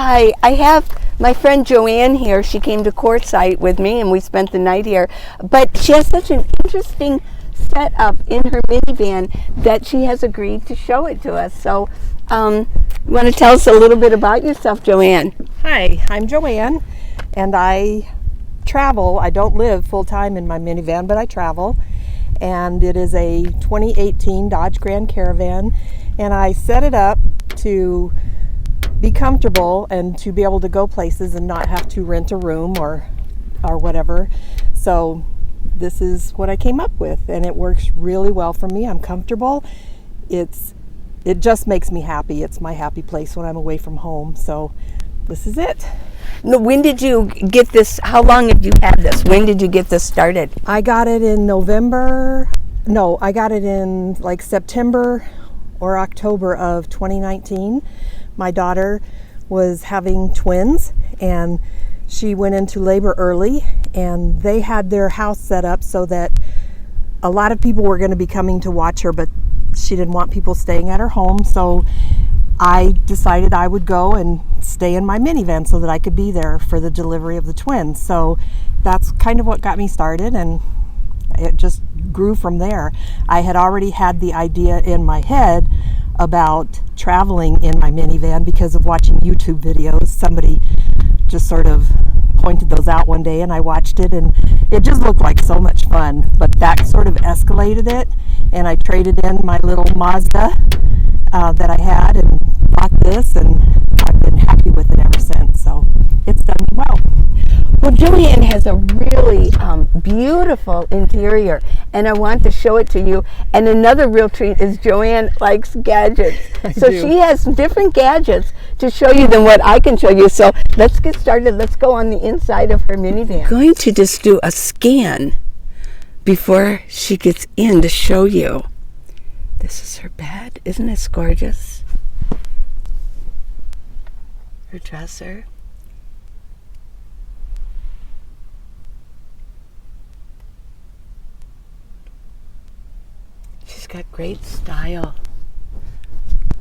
Hi, I have my friend Joanne here. She came to Quartzsite with me and we spent the night here. But she has such an interesting setup in her minivan that she has agreed to show it to us. So, you want to tell us a little bit about yourself, Joanne? Hi, I'm Joanne, and I travel. I don't live full-time in my minivan, but I travel. And it is a 2018 Dodge Grand Caravan, and I set it up to be comfortable and to be able to go places and not have to rent a room or whatever. So this is what I came up with, and it works really well for me. I'm comfortable. It just makes me happy. It's my happy place when I'm away from home. So this is it. When did you get this? How long have you had this? When did you get this started? I got it in November. No, I got it in like September or October of 2019. My daughter was having twins and she went into labor early, and they had their house set up so that a lot of people were going to be coming to watch her, but she didn't want people staying at her home. So I decided I would go and stay in my minivan so that I could be there for the delivery of the twins. So that's kind of what got me started, and it just grew from there. I had already had the idea in my head about traveling in my minivan because of watching YouTube videos. Somebody just sort of pointed those out one day and I watched it, and it just looked like so much fun. But that sort of escalated it, and I traded in my little Mazda that I had and bought this, and I've been happy with it ever since. So it's done well. Well, Joanne has a really beautiful interior, and I want to show it to you. And another real treat is Joanne likes gadgets. So she has different gadgets to show you than what I can show you. So let's get started. Let's go on the inside of her minivan. I'm going to just do a scan before she gets in to show you. This is her bed. Isn't this gorgeous? Her dresser. She's got great style.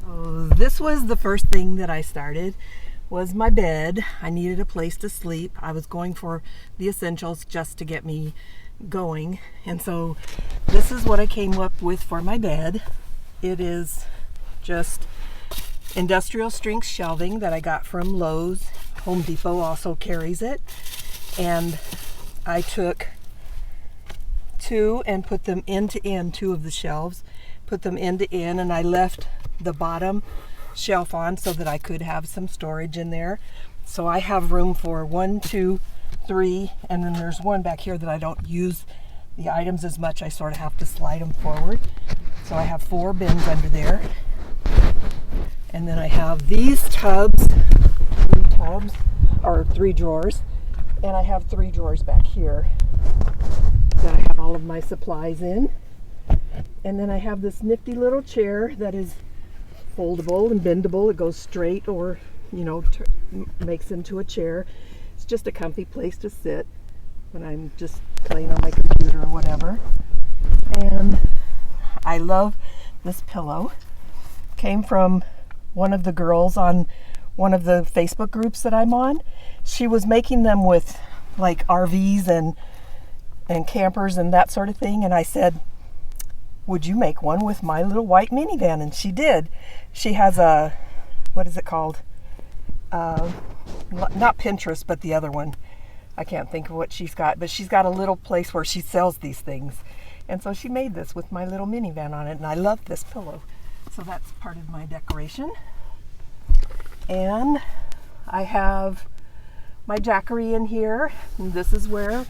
Oh, this was the first thing that I started, was my bed. I needed a place to sleep. I was going for the essentials just to get me going. And so this is what I came up with for my bed. It is just industrial strength shelving that I got from Lowe's. Home Depot also carries it. And I took two and put them end to end, two of the shelves, put them end to end, and I left the bottom shelf on so that I could have some storage in there. So I have room for 1, 2, 3, and then there's one back here that I don't use the items as much. I sort of have to slide them forward. So I have 4 bins under there. And then I have these tubs, 3 drawers, and I have 3 drawers back here that I have all of my supplies in. And then I have this nifty little chair that is foldable and bendable. It goes straight or, makes into a chair. It's just a comfy place to sit when I'm just playing on my computer or whatever. And I love this pillow. Came from one of the girls on one of the Facebook groups that I'm on. She was making them with like RVs and campers and that sort of thing, and I said, would you make one with my little white minivan? And she did. She has a, what is it called? Not Pinterest, but the other one. I can't think of what she's got, but she's got a little place where she sells these things. And so she made this with my little minivan on it, and I love this pillow. So that's part of my decoration. And I have my jackery in here, and this is where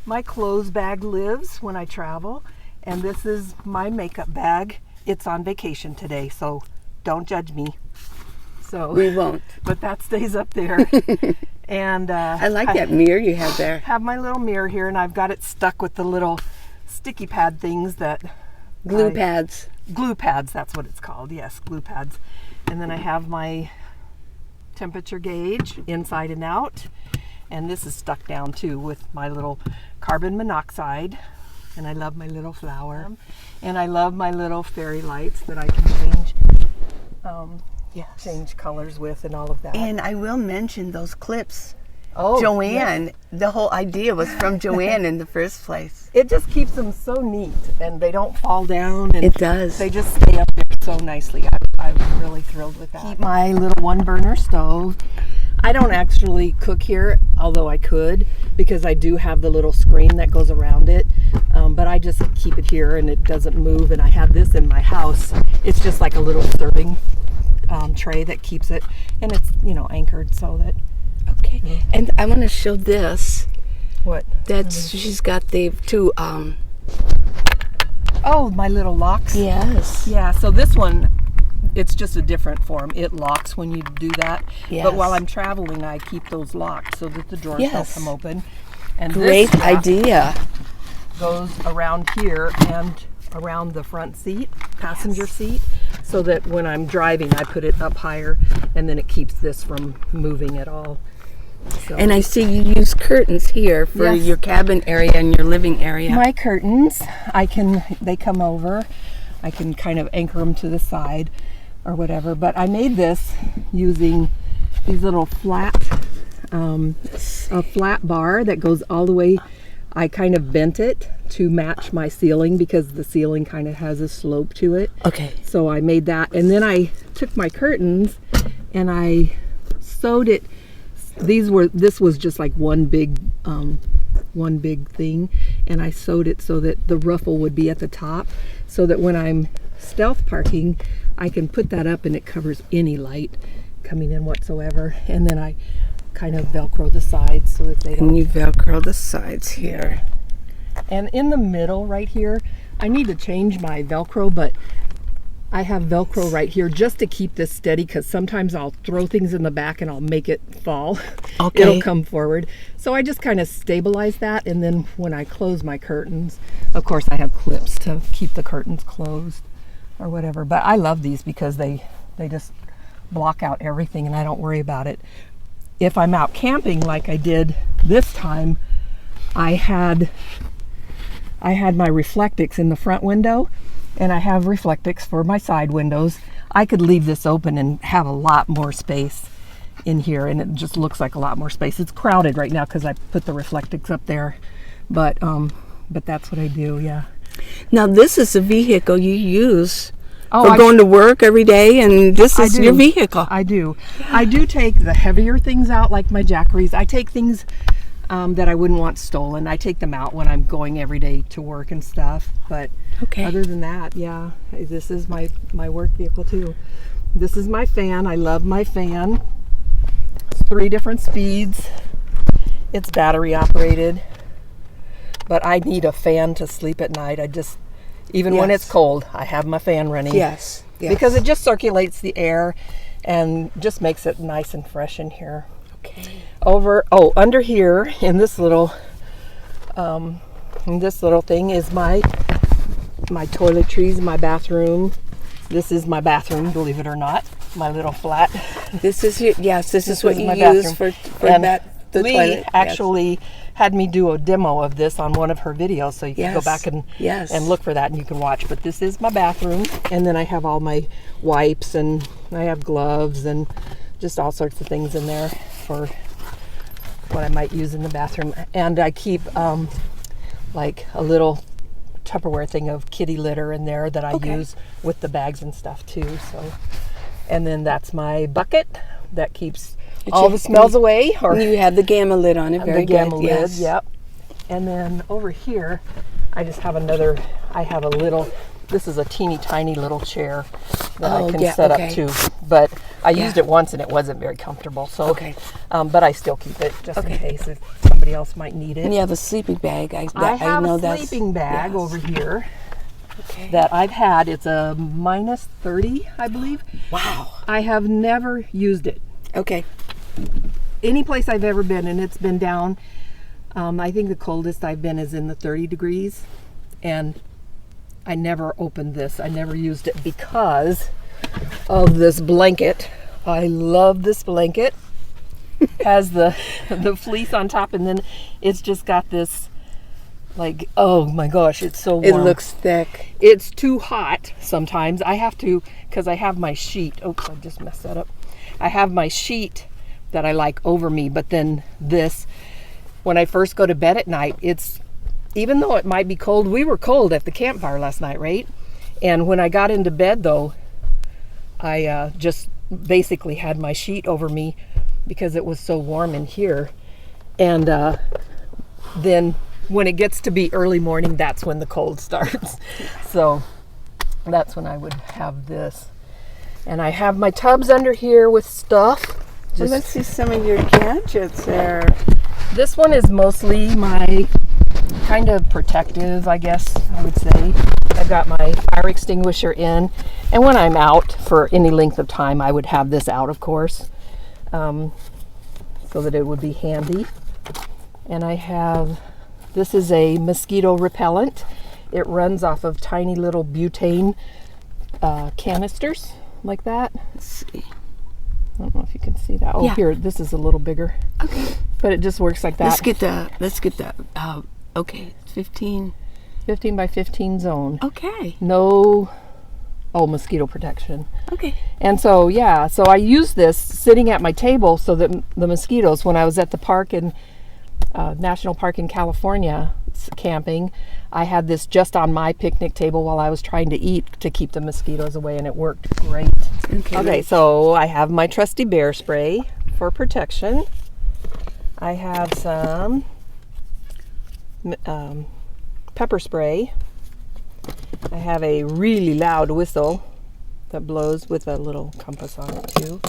my clothes bag lives when I travel, and this is my makeup bag. It's on vacation today, so don't judge me. So we won't. But that stays up there. And I like that mirror you have there. Have my little mirror here, and I've got it stuck with the little sticky pad things that glue pads. Glue pads, that's what it's called. Yes, glue pads. And then I have my temperature gauge inside and out. And this is stuck down too with my little carbon monoxide. And I love my little flower. And I love my little fairy lights that I can change change colors with and all of that. And I will mention those clips. Oh, Joanne, yes. the whole idea was from Joanne in the first place. It just keeps them so neat, and they don't fall down. And It does. They just stay up there so nicely. I'm really thrilled with that. Keep my little 1-burner stove. I don't actually cook here, although I could, because I do have the little screen that goes around it. But I just keep it here, and it doesn't move. And I have this in my house. It's just like a little serving tray that keeps it, and it's anchored so that. Okay. Yeah. And I want to show this. What? She's got the two. Oh, my little locks. Yes. Yeah. So this one, it's just a different form. It locks when you do that. Yes. But while I'm traveling, I keep those locked so that the drawers don't come open. And great this idea. Goes around here and around the front seat, passenger seat, so that when I'm driving, I put it up higher, and then it keeps this from moving at all. So. And I see you use curtains here for your cabin area and your living area. My curtains, they come over. I can kind of anchor them to the side or whatever. But I made this using these little a flat bar that goes all the way. I kind of bent it to match my ceiling because the ceiling kind of has a slope to it. Okay. So I made that, and then I took my curtains and I sewed it. This was just like one big thing, and I sewed it so that the ruffle would be at the top, so that when I'm stealth parking, I can put that up and it covers any light coming in whatsoever. And then I kind of Velcro the sides so that they don't. And you Velcro the sides here. And in the middle right here, I need to change my Velcro, but I have Velcro right here just to keep this steady, because sometimes I'll throw things in the back and I'll make it fall. Okay. It'll come forward. So I just kind of stabilize that, and then when I close my curtains, of course I have clips to keep the curtains closed or whatever. But I love these because they just block out everything and I don't worry about it. If I'm out camping like I did this time, I had my Reflectix in the front window, and I have Reflectix for my side windows. I could leave this open and have a lot more space in here, and it just looks like a lot more space. It's crowded right now because I put the Reflectix up there, but that's what I do. Yeah. Now this is a vehicle you use for going to work every day, and this is your vehicle. I do. I do take the heavier things out, like my jackeries. I take things that I wouldn't want stolen. I take them out when I'm going every day to work and stuff. But other than that, yeah, this is my work vehicle too. This is my fan. I love my fan. It's 3 different speeds. It's battery operated. But I need a fan to sleep at night. Even when it's cold, I have my fan running. Yes. Because it just circulates the air and just makes it nice and fresh in here. Okay. Under here in this little thing is my toiletries, my bathroom. This is my bathroom, believe it or not, my little flat. This is what you my use for the Lee toilet. actually had me do a demo of this on one of her videos, so you can go back and look for that and you can watch. But this is my bathroom, and then I have all my wipes, and I have gloves and just all sorts of things in there for what I might use in the bathroom. And I keep like a little Tupperware thing of kitty litter in there that I use with the bags and stuff too. So, and then that's my bucket that keeps all the smells away. Or you have the Gamma lid on it. Very the Gamma good. lid, Yes. yep. And then over here, I just have this is a teeny tiny little chair that I can set up to. But I used it once and it wasn't very comfortable. So, but I still keep it just in case if somebody else might need it. And you have a sleeping bag. I have know a sleeping bag over here Okay. that I've had. It's a -30, I believe. Wow. I have never used it. Okay. Any place I've ever been, and it's been down, I think the coldest I've been is in the 30 degrees, and I never opened this. I never used it because of this blanket. I love this blanket. Has the fleece on top, and then it's just got this Like, oh my gosh, it's so warm. It looks thick. It's too hot sometimes. I have to, because I have my sheet. Oops, I just messed that up. I have my sheet that I like over me, but then this, when I first go to bed at night, even though it might be cold, we were cold at the campfire last night, right? And when I got into bed though, I just basically had my sheet over me because it was so warm in here. And then when it gets to be early morning, that's when the cold starts. So that's when I would have this. And I have my tubs under here with stuff. Well, let's see some of your gadgets there. This one is mostly my kind of protective, I guess I would say. I've got my fire extinguisher in. And when I'm out for any length of time, I would have this out, of course, so that it would be handy. And I have, this is a mosquito repellent. It runs off of tiny little butane canisters like that. Let's see. I don't know if you can see that. Oh, Yeah. Here, this is a little bigger. Okay. But it just works like that. Let's get the, okay, 15. 15 by 15 zone. Okay. No, mosquito protection. Okay. And so, yeah, so I use this sitting at my table so that the mosquitoes, when I was at the park in National Park in California camping, I had this just on my picnic table while I was trying to eat to keep the mosquitoes away, and it worked great. Okay, so I have my trusty bear spray for protection. I have some pepper spray. I have a really loud whistle that blows with a little compass on it too.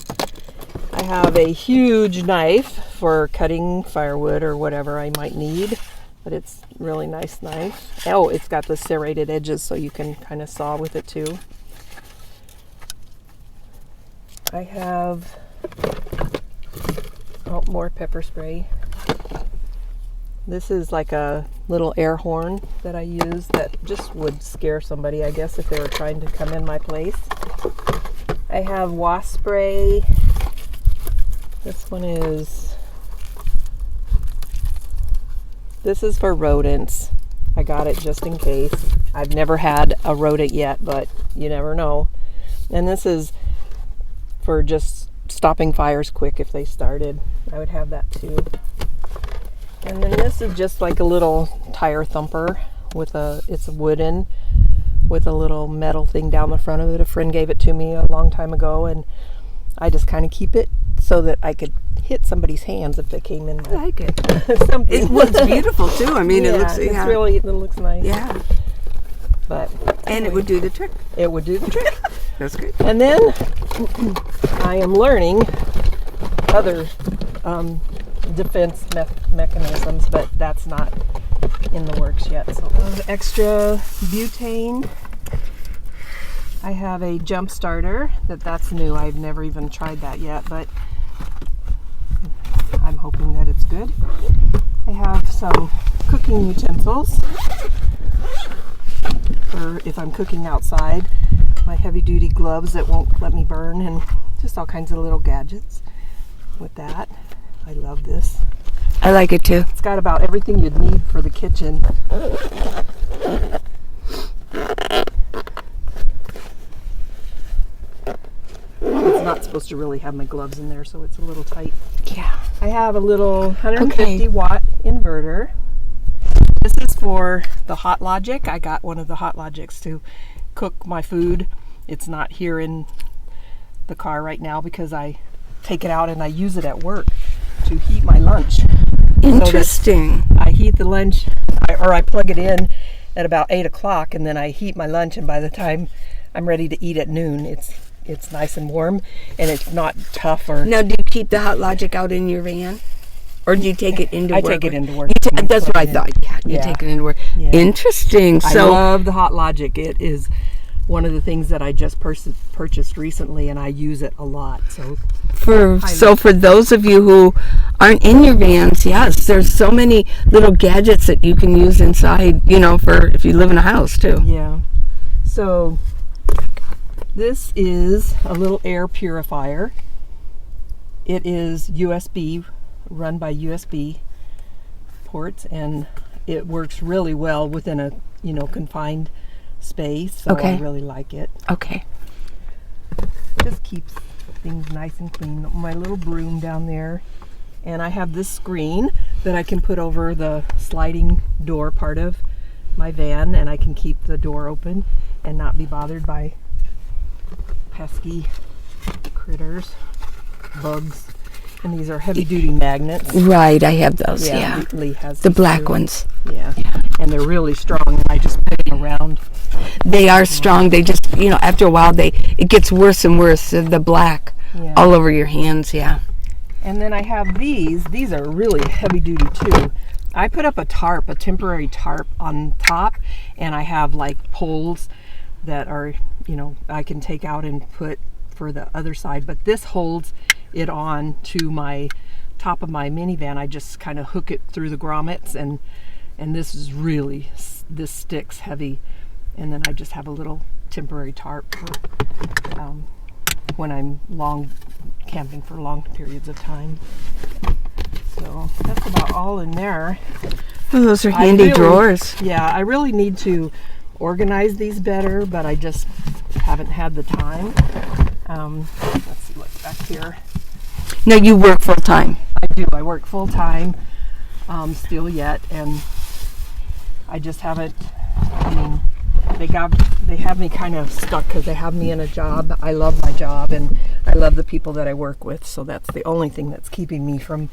I have a huge knife for cutting firewood or whatever I might need, but it's a really nice knife. Oh, it's got the serrated edges so you can kind of saw with it too. I have more pepper spray. This is like a little air horn that I use that just would scare somebody, I guess, if they were trying to come in my place. I have wasp spray. This is for rodents. I got it just in case. I've never had a rodent yet, but you never know. And this is for just stopping fires quick if they started. I would have that too. And then this is just like a little tire thumper it's wooden with a little metal thing down the front of it. A friend gave it to me a long time ago, and I just kind of keep it so that I could hit somebody's hands if they came in. I like it. Something. It looks beautiful too. I mean, Yeah, it looks. it looks nice. Yeah. But And it would do the trick. it would do the trick. That's good. And then I am learning other defense mechanisms, but that's not in the works yet. So extra butane. I have a jump starter that's new. I've never even tried that yet, but I'm hoping that it's good. I have some cooking utensils for if I'm cooking outside. My heavy duty gloves that won't let me burn, and just all kinds of little gadgets with that. I love this. I like it too. It's got about everything you'd need for the kitchen. It's not supposed to really have my gloves in there, so it's a little tight. Yeah. I have a little 150 watt inverter. This is for the Hot Logic. I got one of the Hot Logics to cook my food. It's not here in the car right now because I take it out and I use it at work to heat my lunch. Interesting. So I heat the lunch, or I plug it in at about 8 o'clock, and then I heat my lunch, and by the time I'm ready to eat at noon, it's nice and warm, and it's not tough or... Now, do you keep the Hot Logic out in your van? Or do you take it into work? I take it into work. That's what I thought. Yeah, you Yeah. take it into work. Yeah. Interesting. I So, love the Hot Logic. It is one of the things that I just purchased recently, and I use it a lot. So for those of you who aren't in your vans, yes, there's so many little gadgets that you can use inside, for if you live in a house too. yeah. So this is a little air purifier. It is USB, run by USB ports, and it works really well within a, confined space. So Okay. I really like it. Okay. Just keeps things nice and clean. My little broom down there. And I have this screen that I can put over the sliding door part of my van, and I can keep the door open and not be bothered by pesky critters, bugs. And these are heavy duty magnets. Right, I have those. Yeah. Lee has The these black too. ones. Yeah. And they're really strong. And I just put them around. They are strong. They just, after a while, it gets worse and worse. The black Yeah. all over your hands. Yeah. And then I have these. These are really heavy duty too. I put up a temporary tarp on top, and I have like poles that are, I can take out and put for the other side. But this holds it on to my top of my minivan. I just kind of hook it through the grommets, and this is really, this sticks heavy. And then I just have a little temporary tarp for when I'm camping for long periods of time. So that's about all in there. Oh, those are handy drawers. Yeah, I really need to organize these better, but I just haven't had the time. Let's see what's back here. No, you work full time. I do. I work full time still yet, and I just haven't. They have me kind of stuck because they have me in a job. I love my job, and I love the people that I work with. So that's the only thing that's keeping me from,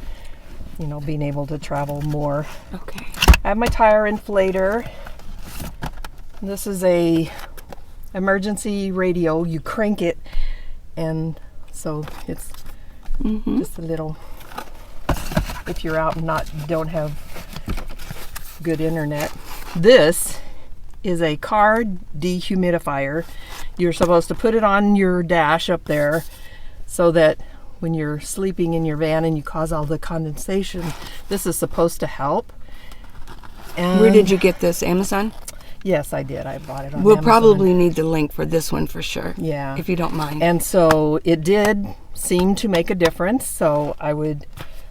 being able to travel more. Okay. I have my tire inflator. This is a emergency radio. You crank it, and so it's just a little. If you're out and don't have good internet, this is a car dehumidifier. You're supposed to put it on your dash up there so that when you're sleeping in your van and you cause all the condensation, this is supposed to help. And Where did you get this? Amazon? Yes, I did. I bought it on We'll Amazon. probably need the link for this one for sure. Yeah. If you don't mind. And so it did seem to make a difference, so I would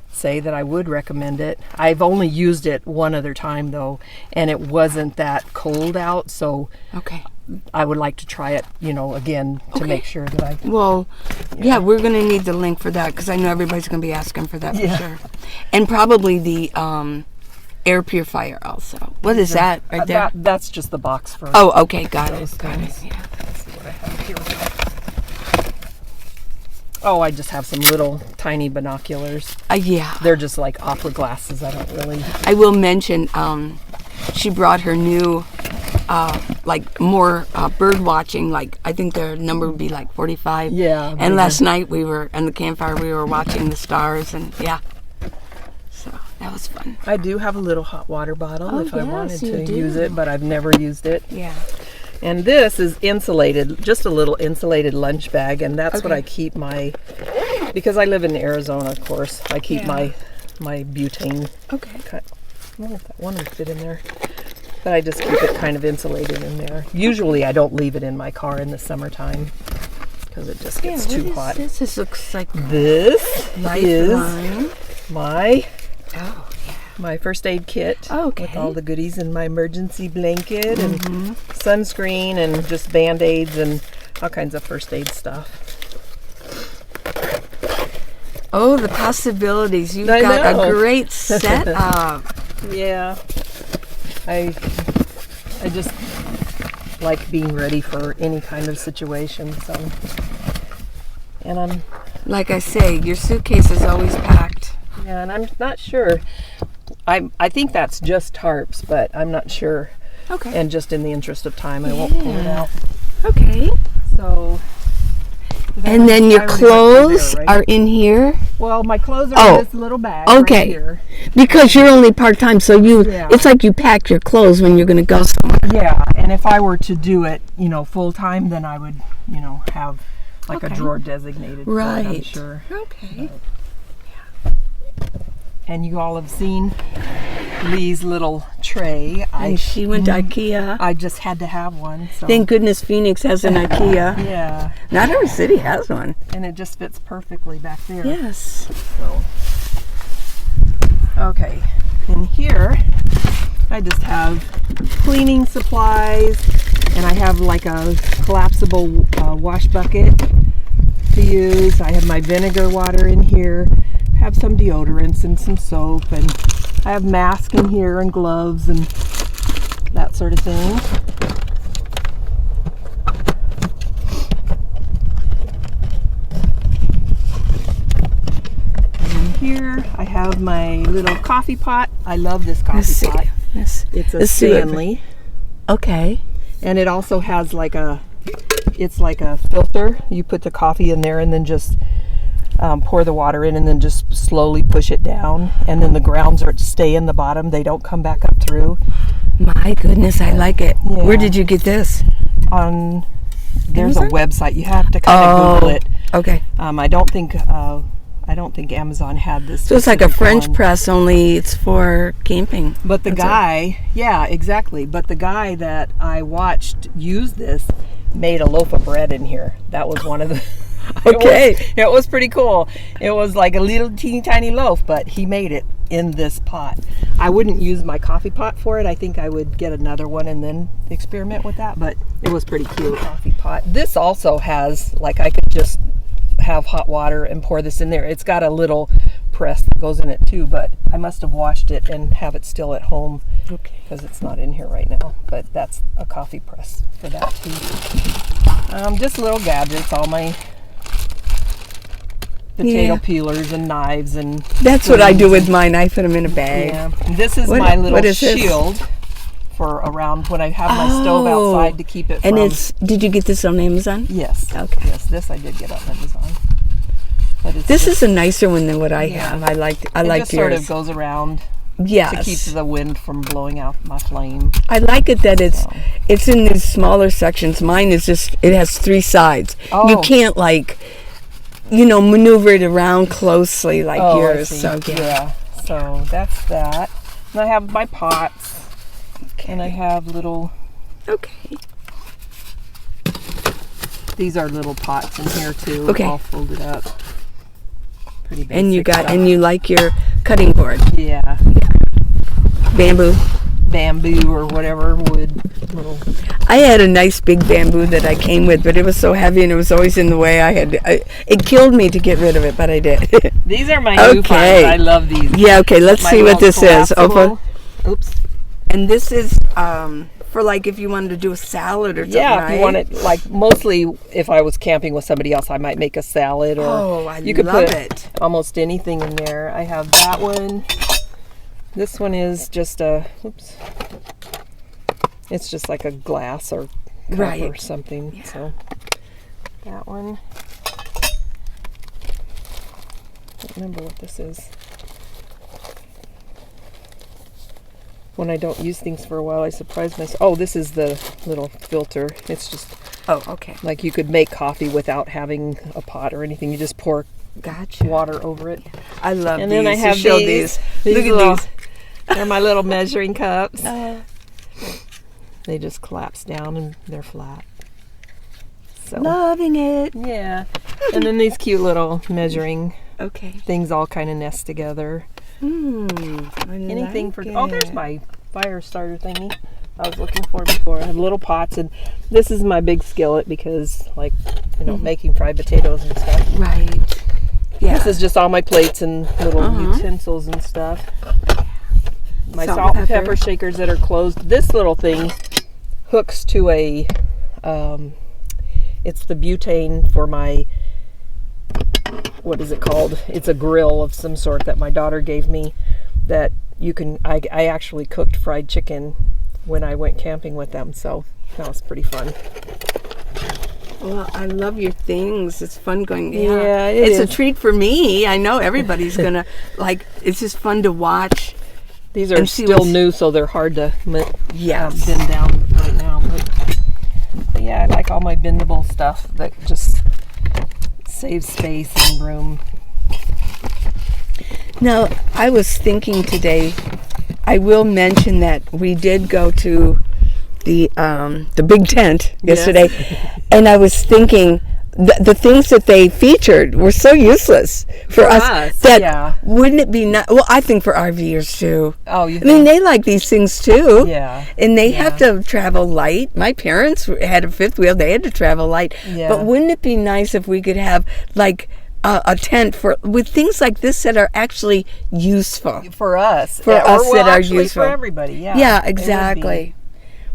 say that I would recommend it. I've only used it one other time though, and it wasn't that cold out, so Okay. I would like to try it, again to make sure that I. Well, yeah, we're going to need the link for that because I know everybody's going to be asking for that for sure. And probably the air purifier also. What is that right there? That's just the box for. Oh, okay, got it. those Got it. things. Yeah. Let's see what I have here. Oh, I just have some little tiny binoculars. Yeah. They're just like opera glasses. I don't really. I will mention she brought her new more bird watching, I think their number would be 45. Yeah. And last night we were in the campfire, we were watching the stars, and so that was fun. I do have a little hot water bottle if I wanted you to do. use it, but I've never used it. Yeah. And this is insulated, just a little insulated lunch bag, and that's what Okay. I keep because I live in Arizona, of course, I keep Yeah. my butane. Okay. I wonder if that one would fit in there. But I just keep it kind of insulated in there. Usually I don't leave it in my car in the summertime because it just gets too hot. This? This looks like This is Lifeline. my first aid kit Okay. with all the goodies in my emergency blanket and sunscreen and just Band-Aids and all kinds of first aid stuff. Oh, the possibilities. You've I got know. a great setup. Yeah. I just like being ready for any kind of situation. So, and I'm Like I say, your suitcase is always packed. yeah, and I'm not sure. I think that's just tarps, but I'm not sure. Okay. And just in the interest of time, I won't pull it out. Okay. So. And then your I already went clothes through there, right? are in here? Well, my clothes are Oh, in this little bag okay. right here. Because you're only part-time, so Yeah. it's like you pack your clothes when you're going to go somewhere. Yeah, and if I were to do it, full time, then I would, have like a Okay. drawer designated for it, I'm Right. sure. Okay. And you all have seen Lee's little tray. And she went to IKEA. I just had to have one. So. Thank goodness Phoenix has an IKEA. Yeah, Not every city has one. and it just fits perfectly back there. Yes. So. Okay, in here I just have cleaning supplies, and I have like a collapsible wash bucket to use. I have my vinegar water in here. I have some deodorants and some soap, and I have masks in here and gloves and that sort of thing. And here I have my little coffee pot. I love this coffee pot. It's a Stanley. Okay. And it also has like it's like a filter. You put the coffee in there and then just pour the water in and then just slowly push it down. And then the grounds stay in the bottom. They don't come back up through. My goodness, I like it. Yeah. Where did you get this? There's Amazon? a website. You have to kind of Google it. Okay. I don't think Amazon had this. So it's like a specific French one. press, only it's for camping. But the That's guy, yeah, exactly. But the guy that I watched use this made a loaf of bread in here. That was one of the. Okay. It was pretty cool. It was like a little teeny tiny loaf, but he made it in this pot. I wouldn't use my coffee pot for it. I think I would get another one and then experiment with that, but it was pretty cute. Coffee pot. This also has, like, I could just have hot water and pour this in there. It's got a little press that goes in it too, but I must have washed it and have it still at home because it's not in here right now. But that's a coffee press for that too. Just little gadgets, all my potato peelers and knives and That's what I do with mine. I put them in a bag. yeah. This is What- my little what is this? shield for around when I have my stove outside to keep it And from. did you get this on Amazon? Yes. Okay. Yes, this I did get on Amazon. But it's This just, is a nicer one than what I Yeah. have. I liked it yours. just sort of goes around Yes. to keep the wind from blowing out my flame. I like it that So. it's in these smaller sections. Mine is just, it has 3 sides. You Oh. can't maneuver it around closely like I yours. see. So Yeah. So that's that. And I have my pots. And I have little, Okay. these are little pots in here too, Okay. all folded up. Pretty basic And you stuff. you like your cutting board, Yeah. bamboo. Bamboo or whatever wood. Little. I had a nice big bamboo that I came with, but it was so heavy and it was always in the way. It killed me to get rid of it, but I did. These are my new Okay. finds. I love these. Yeah, okay, let's My see what little this is. collapsible- Oops. And this is for like if you wanted to do a salad or something, Yeah, if right? you want it, like mostly if I was camping with somebody else, I might make a salad or Oh, I you could love put it. almost anything in there. I have that one. This one is just it's just like a glass or cup Right. or something. Yeah. So that one. Don't remember what this is. When I don't use things for a while, I surprise myself. Oh, this is the little filter. It's just Oh, okay. like you could make coffee without having a pot or anything. You just pour Gotcha. water over it. I love And these. then I have show these. Look at little- these. They're my little measuring cups. Uh, They just collapse down and they're flat. So Loving it. yeah. And then these cute little measuring Okay. things all kind of nest together. Anything Anything for there's my fire starter thingy I was looking for before. I have little pots, and this is my big skillet because making fried potatoes and stuff. Right. Yeah. This is just all my plates and little utensils and stuff. My salt and pepper shakers that are closed. This little thing hooks to a it's the butane for my, what is it called? It's a grill of some sort that my daughter gave me that you can, I actually cooked fried chicken when I went camping with them, so that was pretty fun. Well, I love your things. It's fun going. Yeah, it it's is. a treat for me. I know everybody's gonna it's just fun to watch. These are And see still what's- new, so they're hard to Yes. bend down right now. But yeah, I like all my bendable stuff that just saves space and room. Now, I was thinking today, I will mention that we did go to the big tent yesterday, and I was thinking the things that they featured were so useless for us that wouldn't it be nice? Well, I think for RVers too. Oh, you I mean, they like these things too. Yeah. And they have to travel light. My parents had a fifth wheel. They had to travel light. Yeah. But wouldn't it be nice if we could have like a tent with things like this that are actually useful for us? That are useful for everybody. Yeah. Yeah, exactly.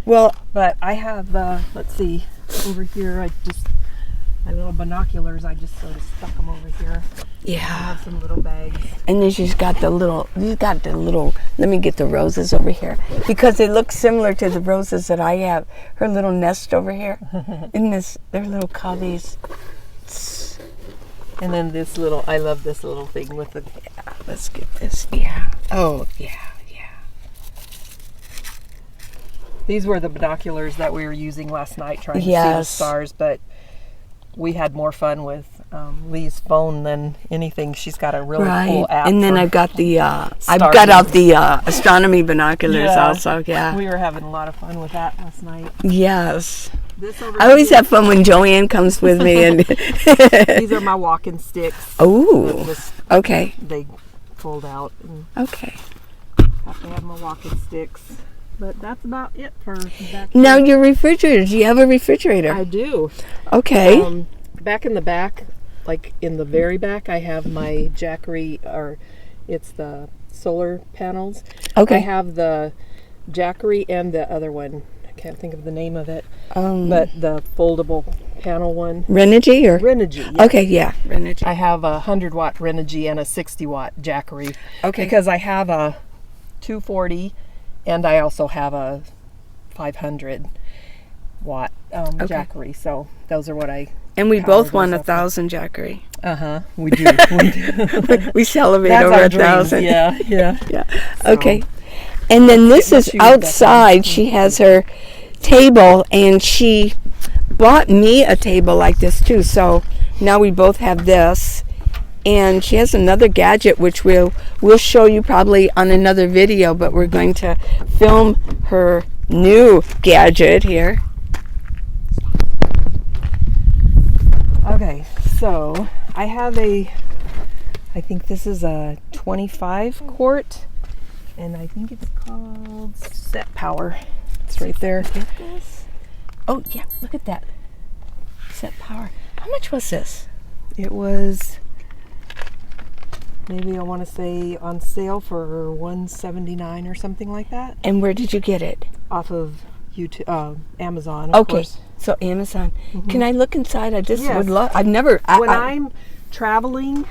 Well, but I have let's see, over here. My little binoculars. I just sort of stuck them over here. Yeah. I have some little bags. And then she's got the little. Let me get the roses over here because they look similar to the roses that I have. Her little nest over here, they're little cubbies. And then this little. I love this little thing with the. Yeah, let's get this. Yeah. Oh, yeah. These were the binoculars that we were using last night trying to see the stars, but we had more fun with Lee's phone than anything. She's got a really cool app. And then I've got I've got out the astronomy binoculars also. Yeah. We were having a lot of fun with that last night. Yes. I always have fun when Joanne comes with me. And these are my walking sticks. Oh. Okay. They fold out. Okay. Have to have my walking sticks. But that's about it for that. Now your refrigerator. Do you have a refrigerator? I do. Okay. Back in the back, like in the very back, I have my Jackery, or it's the solar panels. Okay. I have the Jackery and the other one. I can't think of the name of it. But the foldable panel one. Renogy or? Renogy. Yeah. Okay, yeah. Renogy. I have a 100-watt Renogy and a 60-watt Jackery. Okay. Because I have a 240 and I also have a 500-watt Jackery. So those are what I. And we both want 1,000 Jackery. We do. We celebrate That's over our 1,000. dreams. Yeah. So, okay. And then this is outside. She has her table, and she bought me a table like this too. So now we both have this. And she has another gadget which we'll show you probably on another video, but we're going to film her new gadget here. Okay, so I have I think this is a 25 quart, and I think it's called Set Power. It's right there. Oh yeah, look at that. Set Power. How much was this? It was, maybe I want to say on sale for $179 or something like that. And where did you get it? Off of YouTube, Amazon. Of course. So Amazon. Mm-hmm. Can I look inside? I just would love. I've never. When I'm traveling,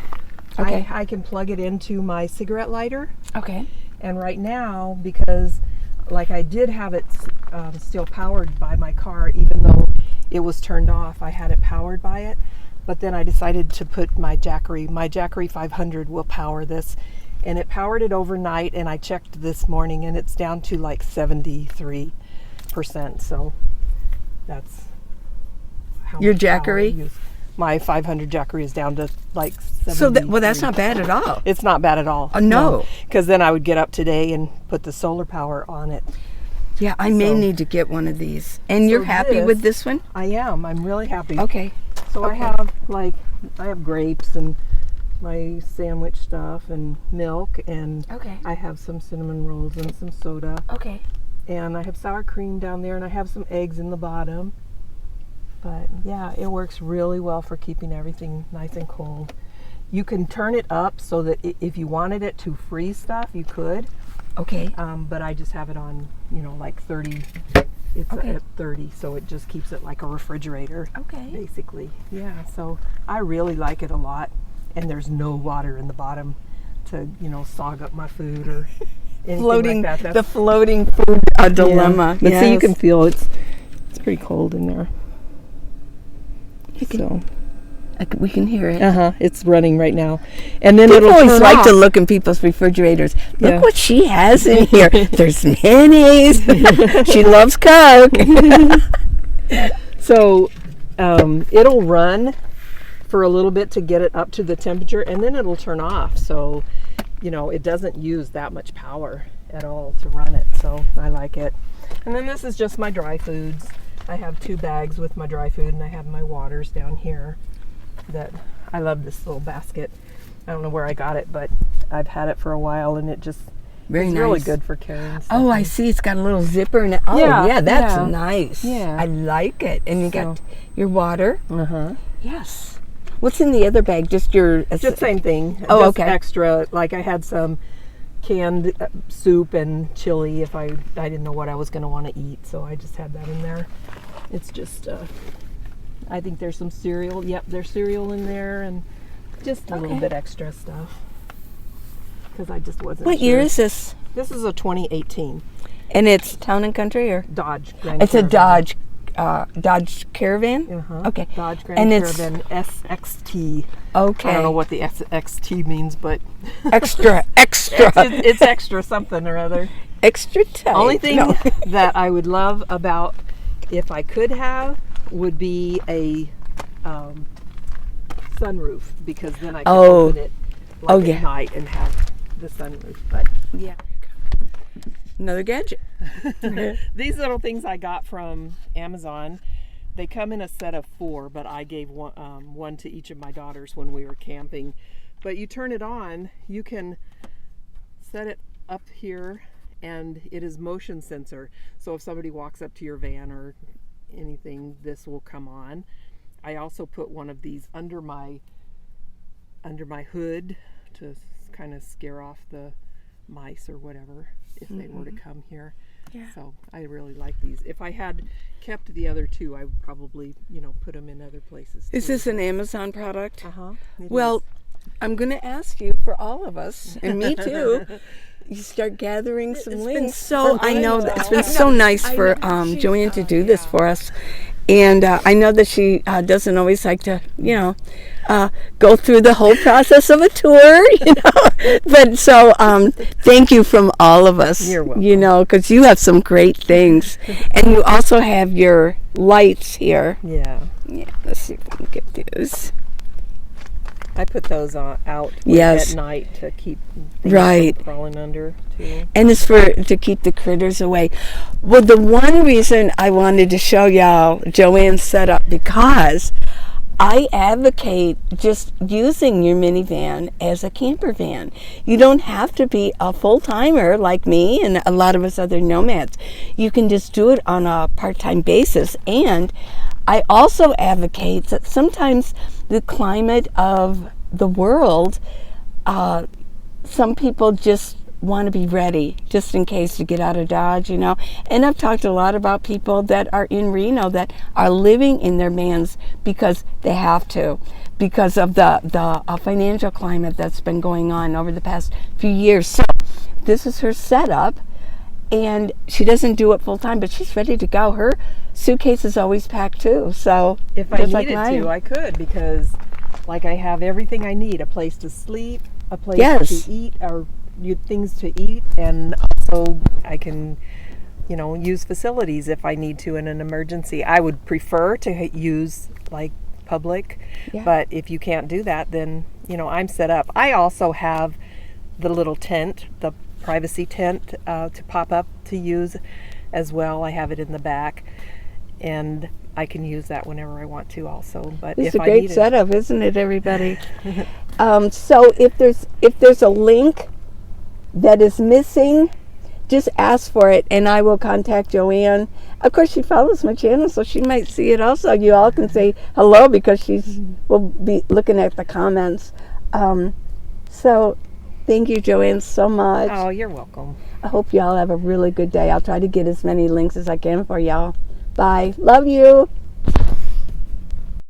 I can plug it into my cigarette lighter. Okay. And right now, because like I did have it still powered by my car, even though it was turned off, I had it powered by it. But then I decided to put my Jackery 500 will power this, and it powered it overnight, and I checked this morning and it's down to like 73%. So that's how your much power I Jackery? use. My 500 Jackery is down to like 70. So that's not bad at all. It's not bad at all. No. Because then I would get up today and put the solar power on it. Yeah, I may need to get one of these. And you're happy with this one? I am. I'm really happy. Okay. So I have grapes and my sandwich stuff and milk, and I have some cinnamon rolls and some soda. Okay. And I have sour cream down there, and I have some eggs in the bottom. But yeah, it works really well for keeping everything nice and cold. You can turn it up so that if you wanted it to freeze stuff, you could. Okay. But I just have it on, like 30. It's at 30, so it just keeps it like a refrigerator. Okay. Basically. Yeah, so I really like it a lot. And there's no water in the bottom to, sog up my food or anything like that. The floating food dilemma. But see, you can feel it's pretty cold in there. We can hear it. It's running right now. And then people it'll always turn like off. to look in people's refrigerators. Look what she has in here. There's mayonnaise. She loves Coke. So it'll run for a little bit to get it up to the temperature, and then it'll turn off. So, it doesn't use that much power at all to run it. So I like it. And then this is just my dry foods. I have 2 bags with my dry food, and I have my waters down here. That I love this little basket. I don't know where I got it, but I've had it for a while, and it just Very is nice. really good for carrying stuff. Oh, I see. It's got a little zipper in it. Oh, Yeah, yeah, that's yeah. nice. Yeah. I like it. And you got So- your water. Uh-huh. Yes. What's in the other bag? Just your... Just same thing. Oh, just okay. extra. Like I had some canned soup and chili if I didn't know what I was going to want to eat, so I just had that in there. It's just, I think there's some cereal. Yep, there's cereal in there, and just a little bit extra stuff. Because I just wasn't What sure. year is this? This is a 2018 And it's Town and Country, or? Dodge Grand It's a Caravan. Dodge Caravan? Uh-huh. Okay. Dodge Grand And it's- Caravan SXT. Okay. I don't know what the SXT means, but Extra. it's extra something or other. Extra tight. Only thing No. that I would love about, if I could have, would be a sunroof, because then I could Oh. open it Oh, like yeah. at night and have the sunroof. But Yeah. Another gadget. these little things I got from Amazon, they come in a set of 4, but I gave one to each of my daughters when we were camping. But you turn it on, you can set it up here, and it is motion sensor. So if somebody walks up to your van or anything, this will come on. I also put one of these under my hood to kind of scare off the mice or whatever if they were to come here. Yeah. So I really like these. If I had kept the other 2, I would probably, put them in other places. Is too. this an Amazon product? Uh-huh. It Well, is. I'm going to ask you, for all of us, and me too, you start gathering some It's links. been So fun. I know I that it's know. been so nice I for know. She's, Joanne to do this yeah. for us. And I know that she doesn't always like to, go through the whole process of a tour, But so thank you from all of us. You're welcome. Because you have some great things. And you also have your lights here. Yeah. Yeah, let's see if we can get those. I put those out Yes. at night to keep things Right. from crawling under too. And it's to keep the critters away. Well, the one reason I wanted to show y'all Joanne's setup, because I advocate just using your minivan as a camper van. You don't have to be a full-timer like me and a lot of us other nomads. You can just do it on a part-time basis. And I also advocate that sometimes the climate of the world, some people just want to be ready just in case to get out of Dodge, And I've talked a lot about people that are in Reno that are living in their vans because they have to, because of the financial climate that's been going on over the past few years. So this is her setup, and she doesn't do it full time, but she's ready to go. Her suitcase is always packed too. So If I just like needed mine. to, I could, because like I have everything I need: a place to sleep, a place Yes. to eat, or things to eat, and also I can, use facilities if I need to in an emergency. I would prefer to use like public, Yeah. but if you can't do that, then I'm set up. I also have the little tent, the privacy tent, to pop up to use as well. I have it in the back, and I can use that whenever I want to also. But It's if a I great need it, setup, isn't it, everybody? So if there's a link that is missing, just ask for it, and I will contact Joanne. Of course, she follows my channel, so she might see it also. You all can say hello because will be looking at the comments. So thank you, Joanne, so much. oh, you're welcome. I hope y'all have a really good day. I'll try to get as many links as I can for y'all. Bye. Love you.